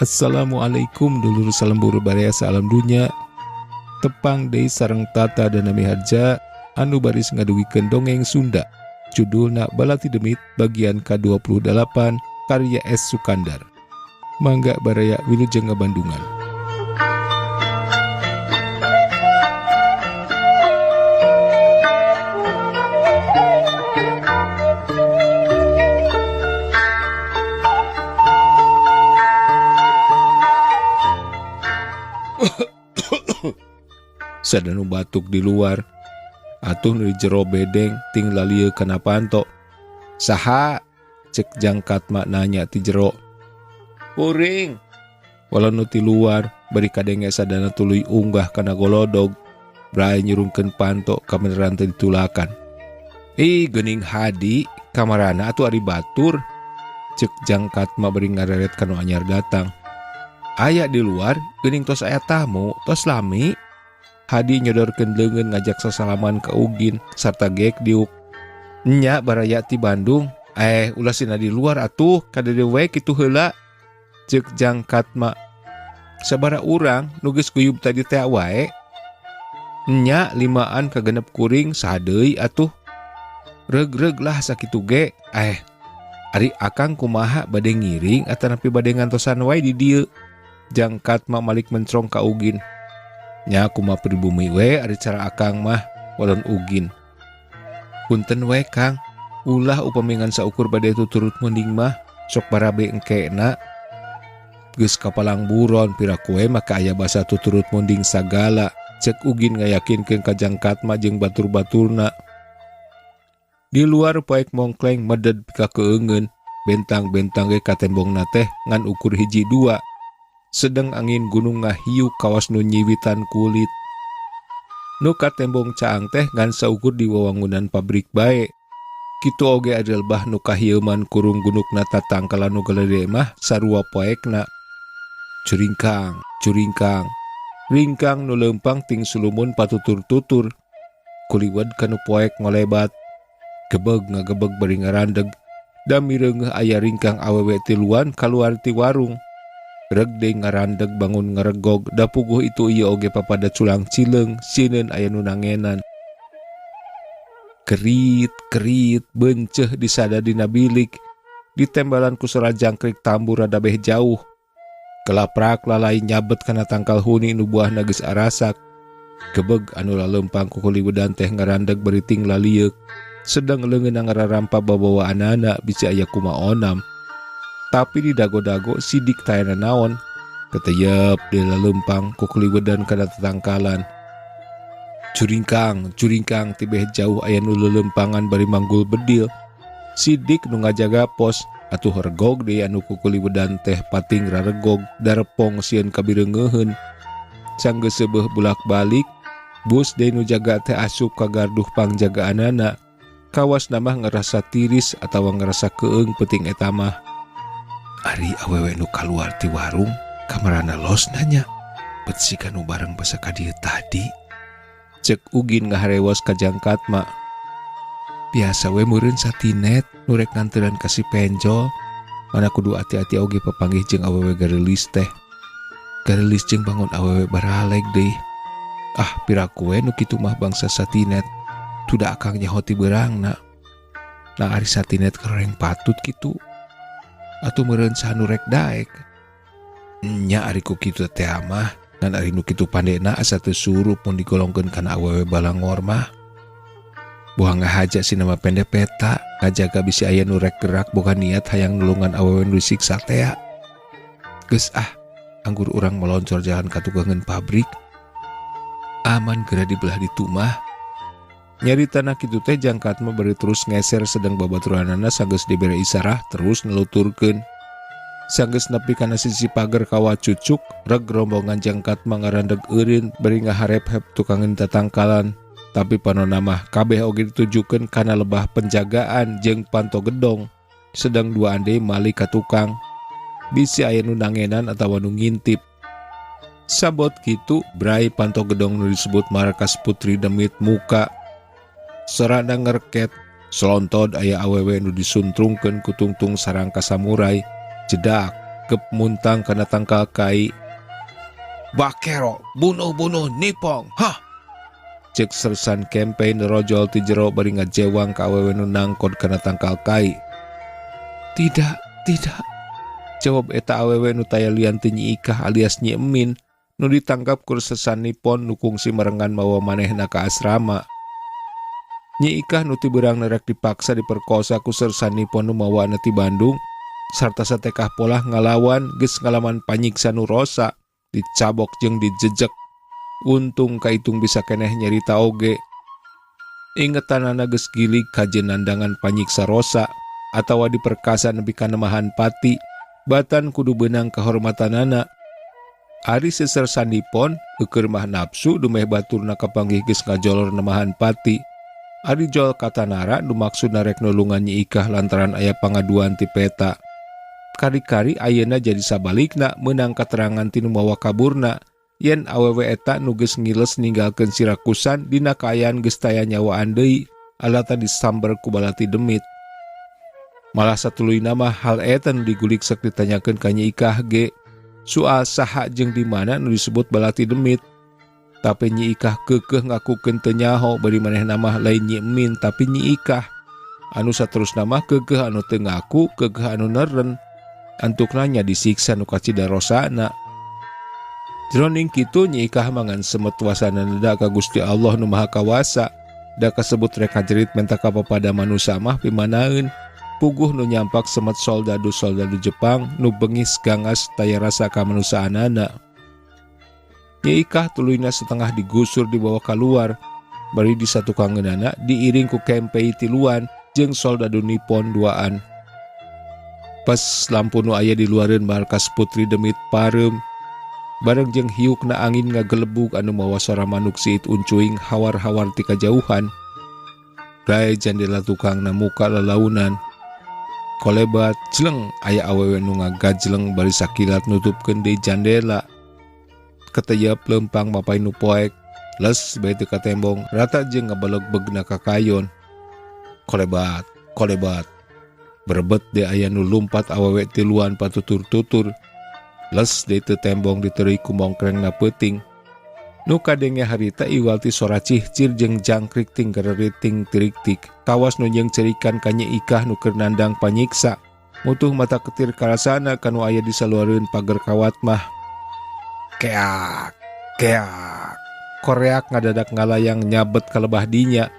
Assalamualaikum dulur salemburu barea salam dunya. Tepang deui sareng Tata dan Nami Harja anu baris ngadugikeun dongeng Sunda. Judulna Balati Demit bagian ke-28 karya S. Sukandar. Mangga baraya wilujeng ngabandungan. Sadanu batuk di luar, atuh di jero bedeng ting lalieu kana panto. Saha? Cek jangkat mak nanya ti jero. Puring. Walau nu ti luar, bari kadenge sadana tuluy unggah kana golodog, bray nyurungkeun panto kameneran teu ditulakan. Ih geuning hadi, kamarana atuh ari batur. Cek jangkat mak bari ngareret kanu anyar datang. Aya di luar, geuning tos aya tamu, tos lami. Hadi nyodorkeun leungeun ngajak sasalaman ka Ugin sarta geek diuk. Nya baraya ti Bandung, ulasina di luar atuh kadede we kitu heula. Ceuk jangkat mak. Sabara urang nu geus guyub tadi teh wae. Nya limaan kagenep kuring sadeui atuh. Reug-reug lah sakitu ge. Ari akang kumaha bade ngiring atanapi bade ngantosan wae di dieu. Jangkat mak malik mencrong ka Ugin. Nya kumaha pribumi we ari cara akang mah walon Ugin. Punten we Kang, ulah upamingan saukur bade tuturut mending mah sok barabe engkena. Geus kapalang buron piraku we maka aya basa tuturut mending sagala. Cek Ugin ngayakinkeun ka jangkat mah jeung batur-baturna. Di luar paek mongkleng meded pika keungeun, bentang-bentang ge ka tembongna teh ngan ukur hiji dua. Sedang angin gunung ngahiu kawas nu nyiwitan kulit. Nu ka tembong caang teh ngan saukur di wewangunan pabrik bae. Kitu oge adalah bah nu kahieuman kurung gunukna tatangkalan nu galede mah sarua poekna. Curingkang, curingkang. Ringkang nu leumpang ting sulumun patutur-tutur. Kuliwed kanu poek ngolebat. Gebeg ngagebeg bari ngarandeg. Da mireungeuh aya ringkang awewe tiluan kaluar ti warung. Reg deui ngarandeg bangun ngaregog, da puguh itu ieu oge papada culang cileung, sieun aya nu nangenan. Kerit benceh disada dina bilik, ditembalan ku sora jangkrik tambur rada beh jauh. Kelaprak lalai nyabet kana tangkal huni nu buahna geus arasak. Gebeg anu laleumpang ku kuliweudan teh ngarandeg beriting lalieuk, sedang leungeun ngararampa babawa anak-anak bisi aya kumaonam. Tapi di dago-dago sidik tayana naon. Keteyep di laleumpang ku kuliweudan kana tatangkalan. Curingkang tibeh jauh aya nu lelempangan bari manggul bedil. Sidik nu ngajaga pos atuh regog deui anu ku kuliweudan teh pating raregog darepong sieun kabireungeun. Sanggeus seubeuh bulak-balik, bus deui nu jaga teh asup ka garduh pangjagaanana. Kawas mah ngerasa tiris atawa ngerasa keung peuting eta mah. Ari awewe nu kaluar ti warung, kamarana los nanya. Betsih kanu bareng basa ka dieu tadi. Cek Ugin ngaharewas ka jangkat mak. Biasa we meureun satinet nu rek nganteuran ka si penjol. Mana kudu ati-ati oge papanggih jeung awewe gareulis teh. Gareulis jeung bangun awewe baraleg deui. Piraku we nu kitu mah bangsa satinet. Tuda akang nyaho ti beurangna. Nah ari satinet kareng patut kitu. Atuh meureun saha nu rek daek. Nya ari ku kitu teh mah ngan ari nu kitu pandena asa teu surup mun digolongkeun kana awewe balangor mah. Boha ngahaja si nama pendek peta ngajaga bisi aya nu rek gerak boga niat hayang nulungan awewe nu disiksa teh. Geus anggur urang meloncor jalan ka tugangan pabrik. Aman geura dibelah ditu mah. Nyaritana kitu teh jangkat mah bari terus ngeser sedang babaturanana sanggeus dibere isarah terus neluturkeun. Sanggeus nepi kana sisi pager kawah cucuk, reg rombongan jangkat mah ngarandeg eureun bari ngaharep-hep tukangan tatangkalan. Tapi panonna mah kabeh oge ditujukeun kana lebah penjagaan jeung panto gedong. Sedang dua ande mali ka tukang. Bisi aya nu nangenan atawa nu ngintip. Sabot kitu bray panto gedong nu disebut Markas Putri Demit muka. Serada ngerket, selontod aya awewe nu disuntrungkeun ku tungtung sarangka samurai. Jedak, gep muntang kana tangkal kai. Bakero, bunuh nipong, hah! Cek sersan kempe nerojol ti jero bari ngajewang ka awewe nu nangkod kana tangkal kai. Tidak, jawab eta awewe nu taya lian ti Nyi Ikah alias Nyi Emin nu ditangkap ku sersan Nipon nu kungsi merengan mawa manehna ka asrama. Nyi Ikah nu ti beurang nerek dipaksa diperkosa ku sersan Nipon nu mawana ti Bandung sarta satekah polah ngalawan geus ngalaman panyiksa nu rosa, dicabok jeung dijejek. Untung kaitung bisa keneh nyerita oge. Ingetanana geus gilig kajen nandangan panyiksa rosa atawa diperkasa nepi ka nemahan pati, batan kudu beunang kahormatanana. Ari sesersan Nipon eukeur mah nafsu dumeh baturna kapanggih geus ngajolor nemahan pati. Ari jol katanara nu maksudna rek nulungan Nyi Ikah lantaran aya pangaduan ti peta. Kari-kari ayeuna jadi sabalikna meunang katerangan ti nu mawa kaburna yen awewe eta nu geus ngiles ninggalkeun Sirakusan dina kaayaan geus taya nyawaan deui alata disamber ku balati demit. Malah satuluyna mah hal eta nu digulik sok ditanyakeun ka Nyi Ikah ge soal saha jeung di mana nu disebut balati demit. Tapi Nyi Ikah keukeuh ngakukeun teu nyaho bari manehna mah lain Nyi Emin tapi Nyi Ikah. Anu saterusna mah keukeuh anu teu ngaku, keukeuh anu neureun. Antukna nya disiksa nu kacidarosana. Jroning kitu Nyi Ikah mangan semet wasana neda ka Gusti Allah nu Maha Kawasa. Da kasebut rek kajerit menta ka papada manusia mah pimanaeun. Puguh nu nyampak semet soldadu Jepang nu bengis gangas taya rasa kamanusaanana. Nyi Ikah tuluyna setengah digusur dibawa keluar. Bari di satu kangeunana diiring ku kempei tiluan jeung soldadu Nipon duaan. Pas lampu nu aya di luareun markas Putri Demit pareum. Bareng jeung hiukna angin ngagelebug anu mawa suara manuk siit uncuing hawar-hawar ti kajauhan. Rai jendela tukangna muka lalaunan. Kolebat jeleng aya awewe nu ngagajleng bari sakilat nutupkeun deui jendela. Keteyep lempang mapay nu poek, les bae teu ka tembong, rata jeung ngabalog-begna ka kayon. Kolebat. Berebet de aya nu lumpat awewe tiluan patutur-tutur. Les de teu tembong diteureuy ku mongkrengna peuting. Nu kadenge harita iwal ti sora cihcir jeung jangkrik ting gareriting tiriktik. Kawas nu jeung cerikan ka Nyi Ikah nu keur nandang panyiksa. Mutuh mata ketir karasana kanu aya di saluareun pager kawat mah. Keak. Koreak ngadadak ngalayang nyabet ka lebah dinya.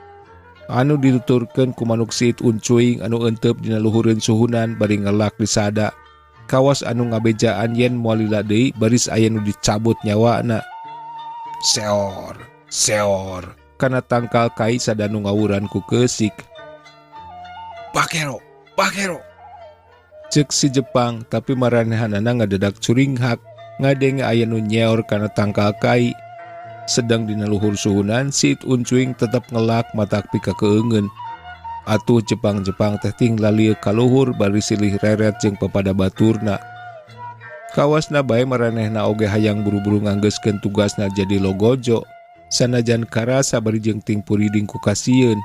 Anu dituturkeun ku manuk siit uncuing anu euteup dina luhureun suhunan bari ngelak di sada. Kawas anu ngabejaan yen moal lila deui baris aya nu dicabut nyawana. Seor. Kana tangkal kai sadanu ngawuran ku keusik. Bakero. Cek si Jepang tapi maranehanana ngadadak curinghak ngadenge aya nu nyeor kana tangkal kai. Sedang dina luhur suhunan siit uncuing tetep ngelak matak pika keungeun. Atuh Jepang teh ting lalieu ka luhur bari silih reret jeung pepada baturna. Kawasna bae maranehna oge hayang buru-buru nganggeuskeun tugasna jadi logojo. Sanajan karasa bari jeung ting puriding ku kasieun.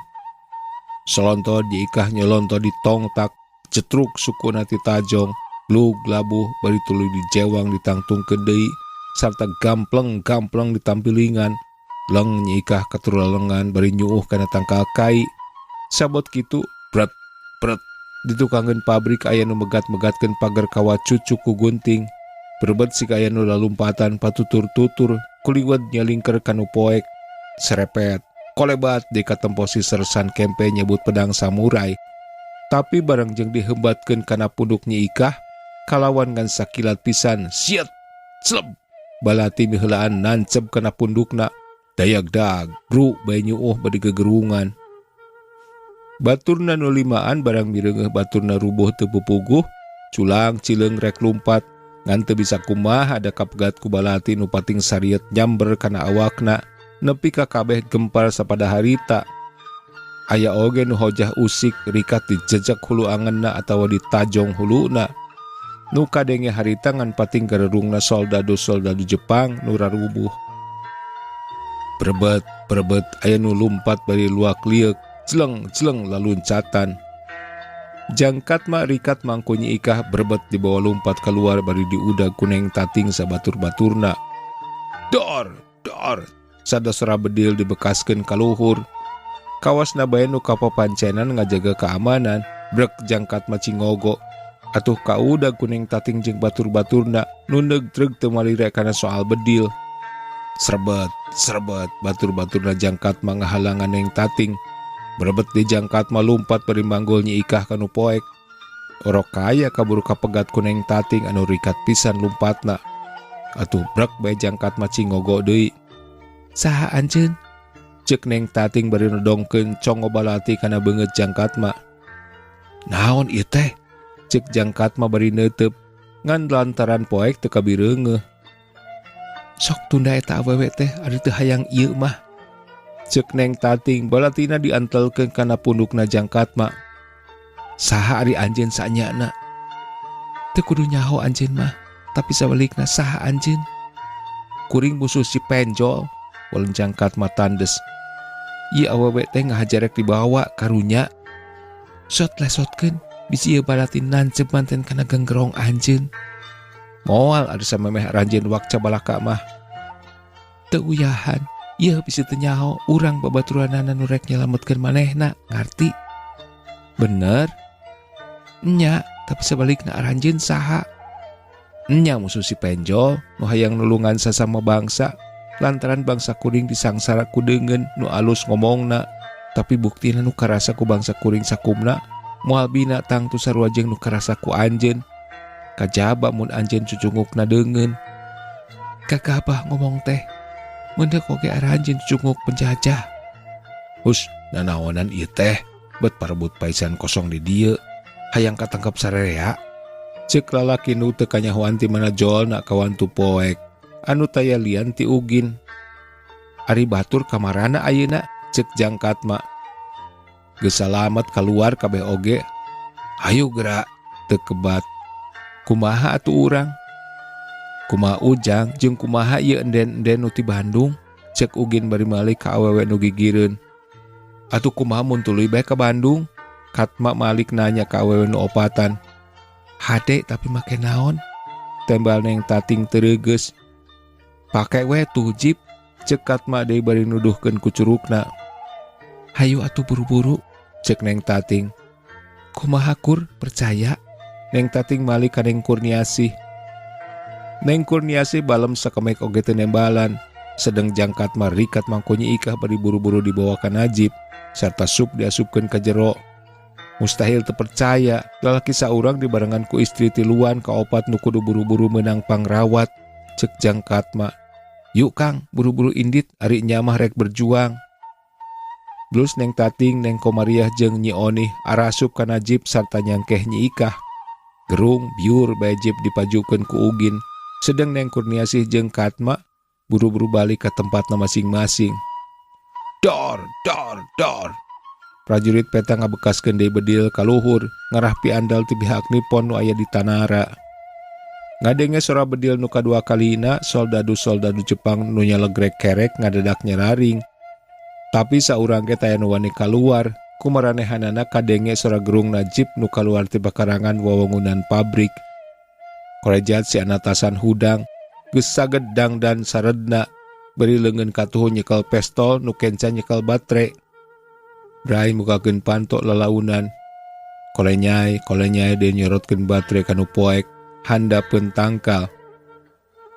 Solonto Nyi Ikah nyolonto di tongtak, cetruk sukuna ti tajong, lug labuh bari tuluy dijewang ditangtungkeun deui. Sarta gampleng ditampilingan. Leng Nyi Ikah katuralengan bari nyuuh kana tangkal kai. Sabot kitu bret ditukangkeun pabrik aya nu megat-megatkeun pager kawat cucuk ku gunting. Berebet sika aya nu lalumpatan patutur-tutur kuliwet nyalingker kanu poek. Serepet kolebat di katemposi sersan kempe nyebut pedang samurai. Tapi barang jeung dihembatkeun kana punduk Nyi Ikah kalawan ngan sakilat pisan siet sleb. Balati miheulaan nancep kana pundukna. Dayagdag, bru bae nyuuh bari gegerungan. Baturna nu limaan barang mireungeuh baturna rubuh teu pupuguh, culang cileung rek lumpat, ngan teu bisa kumaha ada kapegat ku balati nu pating sariet nyamber kana awakna, nepi ka kabeh gempar sapada harita. Aya oge nu hojah usik rikat dijejek hulu angeunna atawa ditajong huluna. Nu kadenge harita ngan pating garerungna soldadu Jepang nu rarubuh. Berebet aya nu lumpat bari luak liek, celeng laluncatan. Jangkat mak rikat mangko Nyi Ikah berbet di bawah lompat keluar bari diudag kuneng tating sabatur-baturna. Dor, dor, sadasara bedil dibekaskeun ka luhur. Kawasna bae nu kapapancenan ngajaga keamanan, brek jangkat macingogo. Atuh kaudag kuneng tating jeung batur-baturna nu neug-treug teu malire kana soal bedil. Srebet, srebet, batur-baturna jangkat mangahalangan neng tating. Berebet di jangkat malumpat bari manggul Nyi Ikah kanu poek. Orok kaya kaburu kapegat kuneng tating anu rikat pisan lumpatna. Atuh brek bae jangkat macingogo deui. Saha anjeun? Ceuk neng tating bari nodongkeun congo balati kana beungeut jangkat ma. Naon ieu teh? Ceuk jangkat ma bari neuteup ngan lantaran poek teu kabireungeuh. Sok tunda eta awewe teh ari teu hayang ieu mah. Ceuk neng tating balatina diantelkeun kana pundukna jangkat ma. Saha ari anjeun sanyana? Teu kudu nyaho anjeun mah, tapi sabalikna saha anjeun? Kuring musuh si penjol, walem jangkat ma tandes. Ieu awewe teh ngahajarek dibawa karunya. Sot lesotkeun, bisi ieu balatin nancep manten kana genggerong anjeun. Moal ada samemeh ranjeun wakca balaka mah. Teu uyahan, ieu bisi teu nyaho urang babaturanana nu rek nyelametkeun manehna, ngarti? Bener? Nya, tapi sebalikna ranjeun saha? Nya musuh si penjol nu hayang nulungan sasama bangsa. Lantaran bangsa kuring disangsara ku deungeun nu alus ngomongna, tapi buktina nu karasa ku bangsa kuring sakumna moal binatang tu sarua jeung nu karasa ku anjeun. Kajaba mun anjeun cucungukna deungeun. Kagabah ngomong teh. Mun deuk oge ara anjeun cucunguk penjajah. Hus, nanaonan ieu teh? Bet parebut paisan kosong di dieu. Hayang katangkep sarerea. Ceuk lalaki nu teu kanyahoan ti mana jolna kawan tu poek. Anu taya lian ti ugin. Ari batur kamarana ayeuna? Ceuk jangkat ma. Geus salamet kaluar kabeh oge. Hayu geura, teu kebat. Kumaha atuh urang? Kumaha ujang jeung kumaha ieu enden-enden nu ti Bandung? Ceuk ugin bari malih ka awewe nu gigireun. Atuh kumaha mun tuluy bae ka Bandung? Katma malik nanya ka awewe nu opatan. Hade tapi make naon? Tembal neng tating tereugeus. Pake we tuh jeep. Ceuk Katma deui bari nuduhkeun ku curugna. Hayu atuh buru-buru. Ceuk neng tating. Kumaha kur percaya? Neng tating malik ka Neng Kurniasih. Neng Kurniasih balem sakemek oge teu nembalan. Sedeng jangkat ma rikat mangko Nyi Ikah bari buru-buru dibawa ka Najib sarta sup diasupkeun ka jero. Mustahil teu percaya lalaki saurang dibarengan ku istri tiluan kaopat nu kudu buru-buru meunang pangrawat. Ceuk jangkat ma. Yuk Kang, buru-buru indit ari nya mah rek berjuang. Blus Neng Tating, Neng Komariah jeung Nyi Onih arasup ka Najib sarta nyangkeh Nyi Ikah. Gerung biur bae jeep dipajukeun ku ugin. Sedeng Neng Kurniasih jeung Katma buru-buru balik ke tempatna masing-masing. Dor, dor, dor. Prajurit peta ngabekaskeun deui bedil ka luhur, ngarah piandal ti pihak Nippon nu aya di Tanara. Ngadenge sora bedil nu kadua kalina, soldadu-soldadu Jepang nu nyelegrek kerek ngadadak nyeraring. Tapi saurang ge taya nu wani kaluar, kumaranehanana kadenge sora gerung Najib nu kaluar ti bakarangan wewangunan pabrik. Korejat si anatasan hudang, geus sagedang dan saredna, beri leungeun katuhu nyekel pistol nu kenca nyekel batre. Brai mukakeun pantok lalaunan. Kolenyai deui nyorotkeun batre kanu poek. Handapeun tangkal.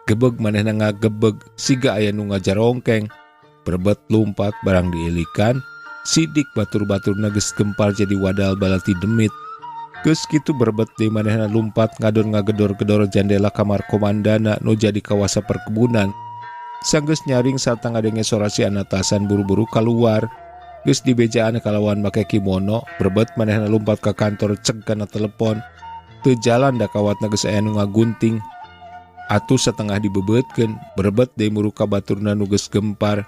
Gebeg manehna ngagebeg siga aya nu ngajarongkeng. Berbet lumpat barang diilikan. Sidik batur-baturna geus gempar jadi wadal balati demit. Geus kitu berbet deui manehna lumpat ngadon ngagedor-gedor jandela kamar komandana nu jadi kawasa perkebunan. Sanggeus nyaring sarta ngadenge sora si anatasan buru-buru kaluar. Geus dibejaan kalawan make kimono, berbet manehna lumpat ka kantor ceg kana telepon. Teu jalan da kawatna geus aya nu ngagunting. Atuh satengah dibebeutkeun, berebet deui muruka baturna nu geus gempar.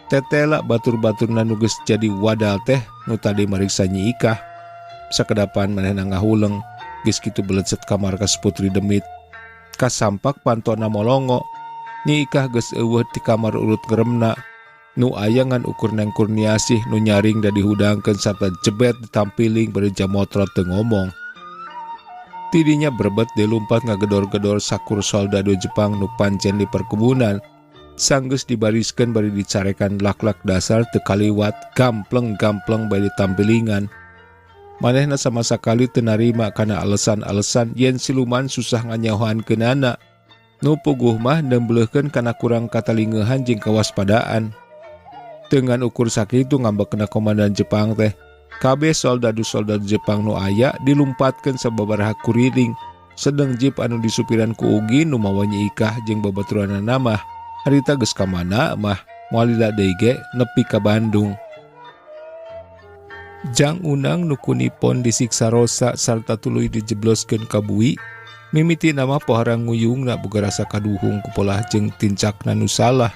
Tetela batur-baturna nu geus jadi wadal teh nu tadi mariksa Nyi Ikah. Sakedapan manehna ngahuleng, geus kitu belecet ka markas Putri Demit. Kasampak pantona molongo, Nyi Ikah geus eueuh ti kamar urut ngeremna. Nu ayangan ukur neng kurniasih nu nyaring dan dihudangkan serta jebet ditampiling berja motrot teu ngomong. Tidinya berbet dilumpat ngagedor-gedor sakur soldado Jepang nu pancen di perkebunan. Sanggeus dibariskan bari dicarekan lak-lak dasar teu kaliwat gampleng-gampleng bari ditampilingan. Manehna sama sakali teu narima kana alasan-alasan yen siluman susah nganyahoankeunana. Nu puguh mah nembleukeun kana kurang katalingehan jeung kawaspadaan. Dengan ukur sakitu ngambekna komandan Jepang teh, kabeh soldadu-soldadu Jepang nu aya dilumpatkeun sababaraha kuriling. Sedeng jeep anu disupiran ku Ugi nu mawa Nyi Ikah jeung babaturanna mah harita geus ka mana mah moal lila deui ge nepi ka Bandung. Jang Unang nu kunipon disiksa rosa sarta tuluy dijebloskeun ka bui, mimiti nama pohara nguyungna boga rasa kaduhung ku polah jeung tincakna nu salah.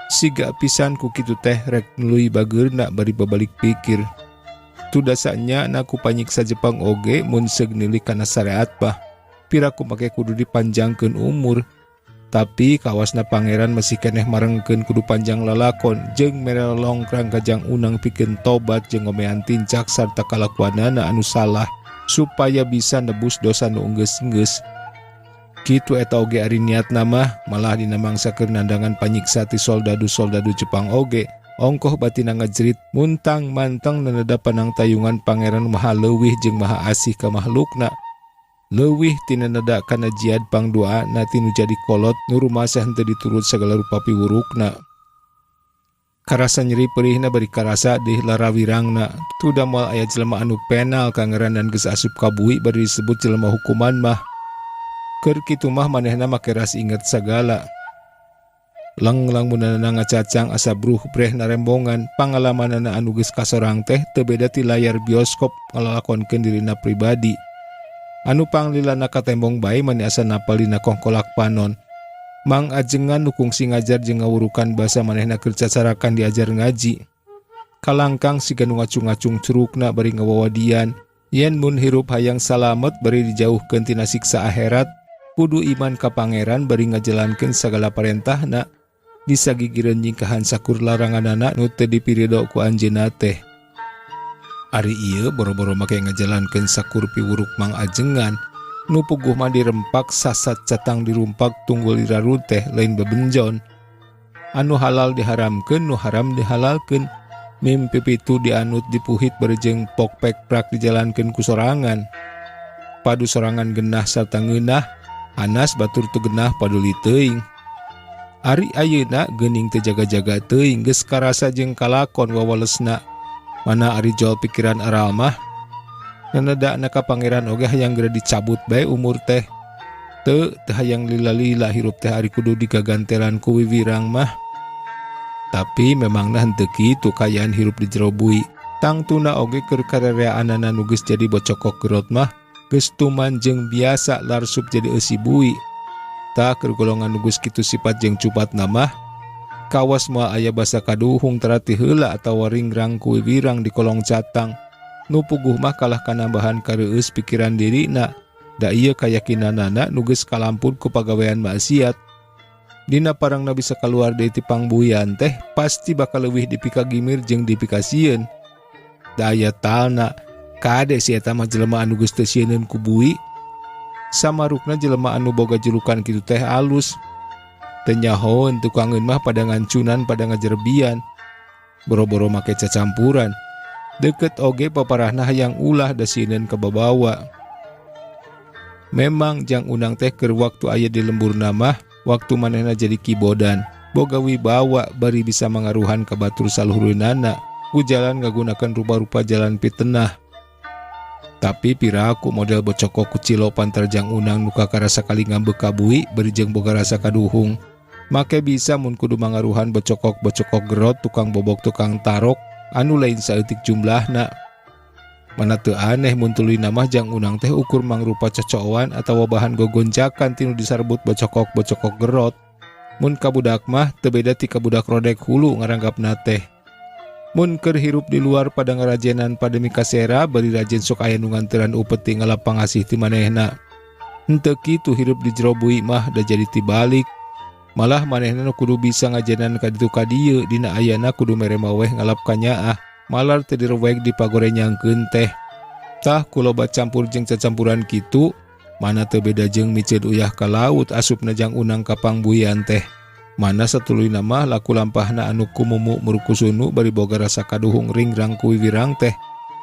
Siga pisan ku kitu teh rek nuluy bageurna bari babalik pikir. Tu dasanya naku panyiksa Jepang oge mun seug nilih kana syariat bah. Piraku make kudu dipanjangkeun umur. Tapi kawasna pangeran masih keneh marengkeun kudu panjang lalakon jeung merelongkrang ka Jang Unang pikeun tobat jeung ngomean tincak sarta kalakuanana anu salah supaya bisa nebus dosa nu enggeus-enggeus. Kitu eta oge ari niatna mah malah dina mangsa keur nandangan panyiksa ti soldadu-soldadu Jepang oge. Ongkoh batina ngajerit muntang manteng naneda panang tayungan pangeran maha leuwih jeung maha asih ka makhlukna. Leuwih tina nada kana jihad pangdoa na tinu jadi kolot nu rumasah henteu diturut sagala rupa piwurukna. Karasa nyeri perihna bari karasa deui larawirangna. Tu da moal aya jelema anu penal ka ngaranan geus asup ka bui bari disebut jelema hukuman mah. Keur kitu mah manehna make ras inget sagala. Lang-lang munana ngacacang asa bruh breh narembongan pangalamanana anu geus kasorang teh teu beda ti layar bioskop ngalakonkeun dirina pribadi. Anu panglilana ka tembong bae mani asa napal dina kongkolak panon. Mang ajengan nu kungsi ngajar jeung ngawurukan basa manehna keur cacarakan diajar ngaji. Kalangkang siga nu ngacung-ngacung curugna bari ngawawadian yen mun hirup hayang salamet bari dijauhkeun tina siksa akhirat. Kudu iman ka pangeran bari ngajalankeun sagala parentahna disagigireun nyingkahan sakur laranganana nu teu dipiridho ku anjeunna teh. Ari ieu boro-boro make ngajalankeun sakur piwuruk Mang Ajengan nu puguh mah dirempak sasat catang dirumpak tunggul iraru teh lain bebenjon. Anu halal diharamkeun nu haram dihalalkeun. Mimpi pitu dianut dipuhit bari jeung pokpek prak dijalankeun ku sorangan. Padu sorangan genah sarta ngeunah Anas batur tu genah paduli teuing. Ari ayeuna geuning teu jaga-jaga teuing geus karasa jeung kalakon wawalesna. Mana ari jol pikiran aral mah nanedana ka pangeran oge hayang geura dicabut bae umur teh. Teu hayang lila-lila hirup teh ari kudu digagantelan ku wiwirang mah. Tapi memangna henteu kitu kayaan hirup di jero bui. Tangtuna oge keur karereaanana nu geus jadi bocokok gerot mah geus tuman jeung biasa larsup jadi eusi bui. Tak keur golongan nu geus kitu sifat jeung cupat namah kawas moal aya basa kaduhung terati heula atawa ringrang ku wiwirang di kolong catang. Nu puguh mah kalah kanambahan kareueus pikiran dirina. Da ieu kayakinanana nu geus kalampur ku pagawean maksiat. Dina parangna bisa kaluar deui ti pangbuyan teh pasti bakal leuwih dipikagimir jeung dipikasieun. Da aya talna kade si eta mah jelema anu geus teu sieun ku bui. Samarukna jelema anu boga julukan kitu teh alus. Teu nyahoeun tukangeun mah pada ngancunan pada ngajerbian. Boro-boro make cacampuran. Deukeut oge paparahna hayang ulah da sieun ka babawa. Memang Jang Unang teh keur waktu aya di lemburna mah waktu manehna jadi kibodan. Boga wibawa bari bisa mangaruhan ka batur saluhureunana ku jalan ngagunakeun rupa-rupa jalan pitenah. Tapi piraku model bocokok ku Cilo pantar Jang Unang nu kakarasa kali ngambek ka bui bari jeung boga rasa kaduhung. Make bisa mun kudu mangaruhan bocokok-bocokok gerot tukang bobok tukang tarok anu lain saeutik jumlahna. Mana teu aneh mun tuluyna mah Jang Unang teh ukur mangrupa cocokan atawa bahan gogonjakan tinu disarbut bocokok-bocokok gerot. Mun kabudak mah teu beda ti kabudak rodek hulu ngaranggapna teh. Mun keur hirup di luar pada ngarajenan pandemi kasera bari rajen sok aya nu nganteran upeti ngalapang asih ti manehna. Henteu kitu hirup di jero bui mah da jadi tibalik. Malah manehna nu kudu bisa ngajenan ka ditu ka dieu dina ayana kudu mere maweh ngalap ka nyaah, malar teu direweg dipagorenyangkeun teh. Tah kuloba campur jeung cacampuran kitu, mana teu beda jeung miceun uyah ka laut asupna jang unang ka pangbuyan teh. Mana satuluyna mah laku lampahna anu kumumu murukusunu bari boga rasa kaduhung ringrang ku wiwirang teh.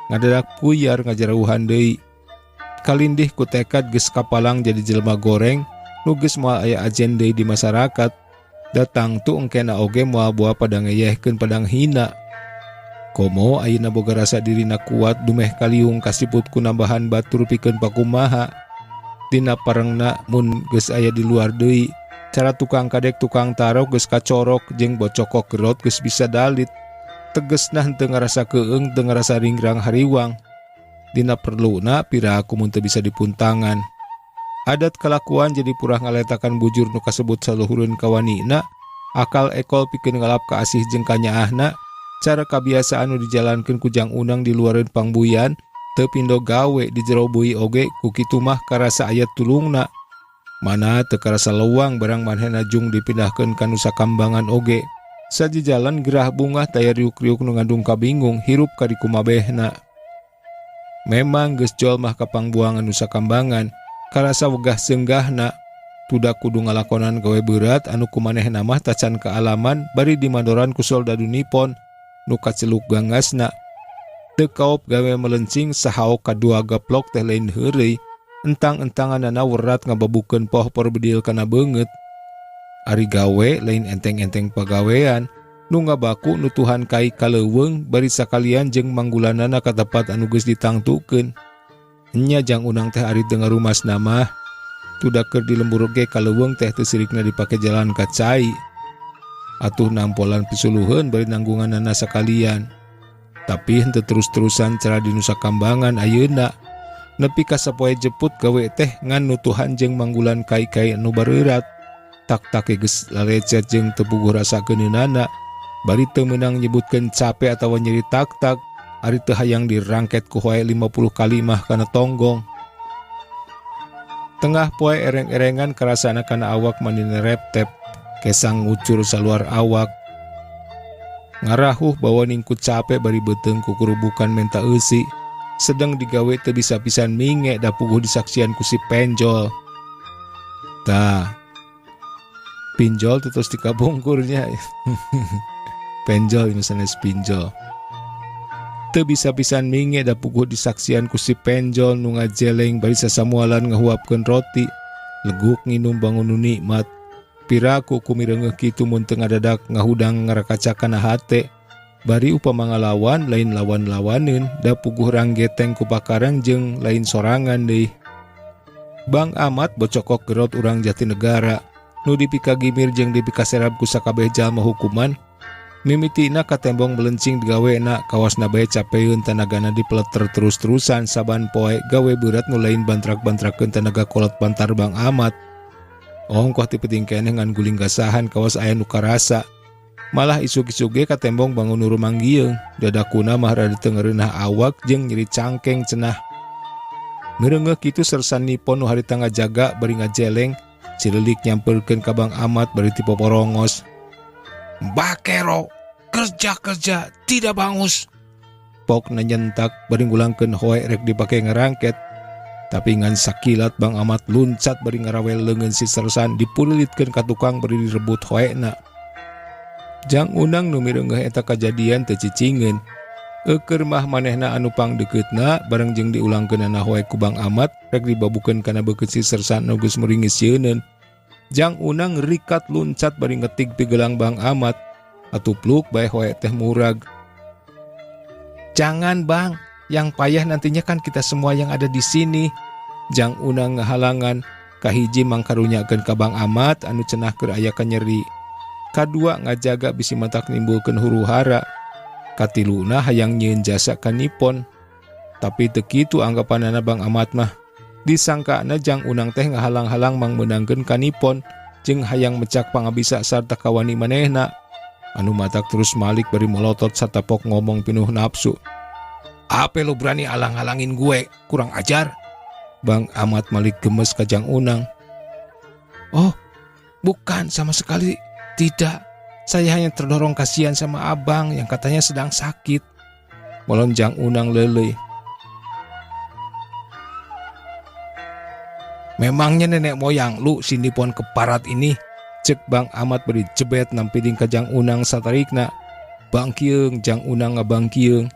Ngadadak puyar ngajarauhan deui. Kalindih ku tekad geus kapalang jadi jelema goreng nu geus moal aya ajen deui di masyarakat. Datang tu engkena oge moal boa padang ngeyehkeun padang hina. Komo ayeuna boga rasa dirina kuat dumeh kaliung kasiput ku nambahan batur pikeun pakumaha. Dina parengna mun geus aya di luar deui, cara tukang kadek tukang tarok geus kacorok jeung bocokok gerot geus bisa dalit. Tegesna henteu ngarasa keung teu ngarasa ringrang hariwang. Dina perluna piraku mun teu bisa dipuntangan. Adat kalakuan jadi purah ngaletakan bujur nu kasebut saluhureun ka wanina, akal ekol pikeun ngalap ka asih jeung kanyaahna. Cara kabiasaan nu dijalankeun ku jang unang di luareun pangbuyan teu pindo gawe di jero bui oge ku kitu mah karasa aya tulungna. Mana teu karasa leuwang barang manehna jung dipindahkeun ka Nusa Kambangan oge. Saji jalan gerah bunga taya riuk-riuk nu ngandung kabingung hirup ka di kumabehna. Memang geus jol mah ka pangbuangan Nusa Kambangan, karasa wegah seunggahna. Tudak kudu ngalakonan gawe berat anu kumanehna mah tacan kaalaman bari dimandoran ku soldadu Nippon nu kaceluk gangasna. Teu kaop gawe melencing sahaok kadua gaplok teh lain heureuy, entang-entanganana werat ngababukeun poh perbedil kana beungeut. Ari gawe lain enteng-enteng pagawean, nu ngabaku nutuhan kai kaleuweung bari sakalian jeung manggulanana ka tempat anu geus ditangtukeun. Nya jang unang teh ari teu ngarumasna mah, tudak keur di lembur ge kaleuweung teh teu sirikna dipake jalan ka cai. Atuh nampolan pisuluheun bari nanggunganana sakalian. Tapi henteu terus-terusan cara di Nusa Kambangan ayeuna. Nepi ka sapoe jeput gawe teh ngan nutuhan jeung manggulan kai-kai anu bareurat. Tak-tak geus lalecet jeung teu puguh rasa geuneunana. Bari teu meunang nyebutkeun capek atawa nyeri tak-tak, ari teu hayang dirangket ku hoe 50 kalimah kana tonggong. Tengah poe ereng-erengan karasana kana awak mandina reptep, kesang ngucur saluar awak. Ngarahuh bawa ningkut capek bari beuteung ku kurubukan menta eusi. Sedang digawe teu bisa pisan minge da puguh disaksian ku si penjol. Tah. Pinjol terus dikabungkurnya. Penjol misalnya pinjol. Teu bisa pisan minge da puguh disaksian ku si penjol nu ngajeleng bari sasamualan ngahuapkeun roti. Leguk nginum bangun nu nikmat. Piraku kumireungeuh kitu mun teu ngadadak ngahudang ngarakaca kana hate. Bari upama ngalawan lain lawan-lawaneun da puguh ranggeteng ku pakarang jeung lain sorangan deui. Bang Amat bocokok gerot urang Jatinegara nu dipika gimir jeung dipika serab ku sakabeh jalma hukuman. Mimitina katembong melencing digawena kawasna bae capeun tanagana dipeleter terus-terusan saban poe gawe berat nu lain bantrak-bantrakeun tanaga kolot pantar Bang Amat. Ongkoh ti penting keneh ngan guling gasahan kawas aya nu karasa. Malah isuk-isuk ge katembong bangun nu rumanggieung, dadakuna mah rada teu ngeureunah awak jeung nyeri cangkeng cenah. Mereungeuh kitu sersan Nippon nu harita ngajaga bari ngajeleng, cileulik nyampeurkeun ka Bang Amat bari ti poporongos. "Bakero, kerja-kerja tidak bangus." Pokna nyentak bari ngulangkeun hoe rek dipake ngarangket. Tapi ngan sakilat Bang Amat luncat bari ngarawel leungeun si sersan dipulilitkeun ka tukang bari direbut hoena. Jang unang nu mireungeuh eta kajadian teu cicingeun. Eukeur mah manehna anu pangdeuketna bareng jeung diulangkeunana hoe ku Bang Amat rek dibabukeun kana beukeut si sersan nu geus meringis sieuneun. Jang unang rikat luncat bari ngetig pigelang Bang Amat. Atupluk bae hoe teh murag. "Jangan Bang, yang payah nantinya kan kita semua yang ada di sini." Jang unang ngahalangan, kahiji mangkarunyakeun ka Bang Amat anu cenah keur aya kanyeri. Kadua ngajaga bisi matak nimbulkeun huru-hara. Katiluna hayang nyieun jasa ka Nippon. Tapi teu kitu anggapanana Bang Amat mah. Disangkana jang unang teh ngahalang-halang mangmeunangkeun ka Nippon jeung hayang mecak pangabisa sarta kawani manehna. Anu matak terus malik bari melotot satapok ngomong pinuh nafsu. "Ape lo berani alang-alangin gue? Kurang ajar." Bang Amat malik gemes ka jang unang. "Oh, Bukan, sama sekali tidak. Saya hanya terdorong kasihan sama abang yang katanya sedang sakit. Melonjang Unang leleh. Memangnya nenek moyang lu si nipon keparat ini? Cek Bang Ahmad beri jebet nampiding ka Jang Unang satarikna. Bang Kieung, Jang Unang ngabang Kieung.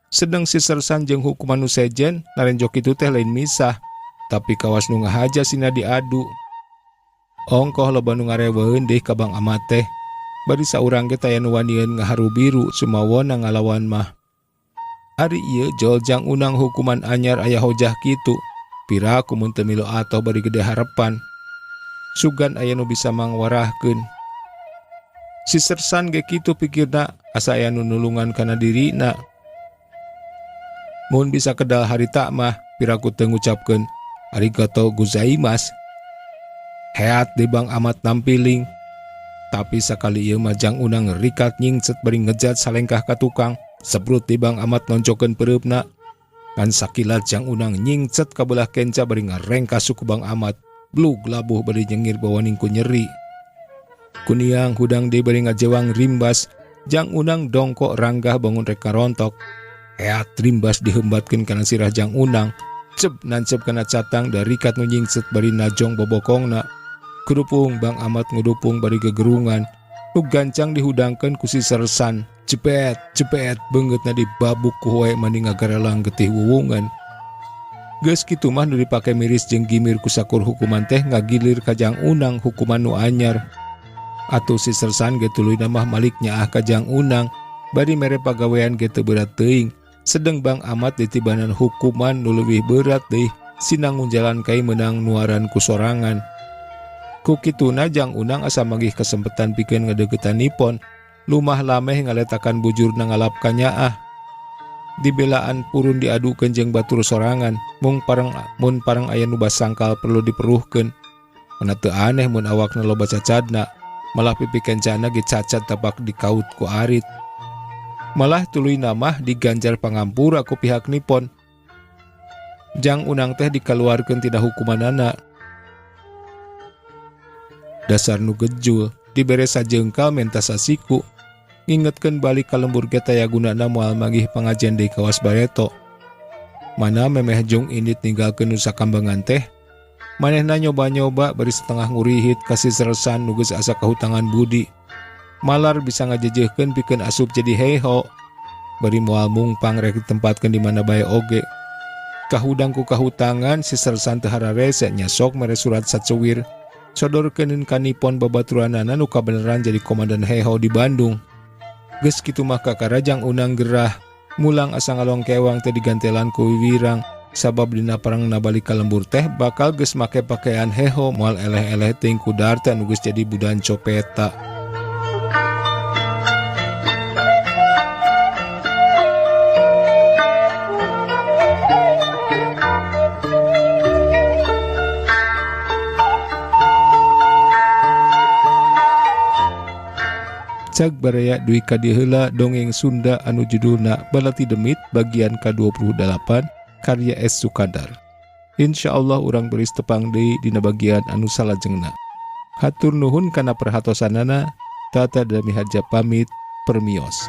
Sedang si Sersan jeung hukuman nu sejen, narenjok itu teh lain misah. Tapi kawas nu ngahaja sina diadu. Ongkoh loba nu ngareweun deui ka Bang Ahmad teh. Bari saurang ge taya nu wanieun ngaharu biru sumawon ngalawan mah. Ari ieu jol Jang Unang hukuman anyar aya hojah kitu. Pira kumun teu milu atoh bari gede harapan. Sugan aya nu bisa mangwarahkeun. Si Sersan ge kitu pikirna, asa aya nu nulungan kana dirina. Mun bisa kedal harita mah piraku teu ngucapkeun arigato gozaimasu. Heat di Bang Ahmad nampiling. Tapi sakali ieu mah Jang Unang rikat nyingset bari ngejat salengkah ka tukang. Sebrut di Bang Ahmad noncokeun pereupna. Kan sakilat Jang Unang nyingset ka belah kenca bari ngarengkas suku Bang Ahmad. Blug labuh bari nyengir bawaning ku nyeri. Kuniang hudang deui bari ngajewang rimbas. Jang Unang dongkok ranggah bangun rek karontok. Heat rimbas dihembatkeun kana sirah Jang Unang. Cep nancep kana catang dari rikat nu nyingset bari najong bobokongna. Kerupung Bang Ahmad ngudupung bari gegerungan. Nu gancang dihudangkeun ku si Sersan. Cepet beungeutna dibabuk ku hoe mani ngagarelang getih wuwungan. Geus kitu mah nu dipake miris jeung gimir ku sakur hukuman teh ngagilir ka Jang Unang hukuman nu anyar. Atuh si Sersan ge tuluy mah malik nyaah ka Jang Unang bari mere pagawean ge teu berat teuing. Sedeng Bang Ahmad ditibanan hukuman nu leuwih berat deui sinang ngunjalan kai menang nuaran ku sorangan. Ku kituna Jang Unang asa manggih kesempetan pikeun ngadeukeutan nipon. Lumah lameh ngaletakan bujurna ngalap ka nyaah. Dibelaan purun diadukeun jeung batur sorangan. Mun parang aya nu basangkal perlu diperuhkeun. Mana teu aneh mun awakna loba cacadna. Malah pipi kencana ge cacat tapak dikaut ku arit. Malah tuluy namah diganjar pangampura ku pihak nipon. Jang Unang teh dikaluarkeun tina hukumanana. Dasar nu gejul, dibere sajengkal menta sasiku. Ngingetkeun balik ka lembur ge taya gunana moal manggih pangajian deui kawas bareto. Mana memeh jung indit ninggalkeun nu sakambangan teh. Manehna nyoba-nyoba bari setengah ngurihit ka si Sersan nu geus asa kahutangan budi. Malar bisa ngajejehkeun pikeun asup jadi heho. Bari moal mungpang rek ditempatkeun di mana bae oge. Kahudang ku kahutangan si Sersan teu hararese nya sok mere surat sacuwir. Sodorkeun ka nipon babaturanana nu kabeneran jadi komandan heho di Bandung. Geus kitu mah kakara Jang Unang gerah. Mulang asa ngalongkewang teh digantelan ku wiwirang. Sabab dina perang nabalik ka lembur teh bakal geus make pakaian heho moal eleh-eleh teuing ku darta nu geus jadi budan copeta. Cag baraya duwi kadi heula dongeng Sunda anu judulna Balati Demit bagian ke-28 karya S. Sukadar. Insyaallah urang beuris tepang deui dina bagian anu salajengna. Hatur nuhun kana perhatosanana. Tata Dami Hadja pamit permios.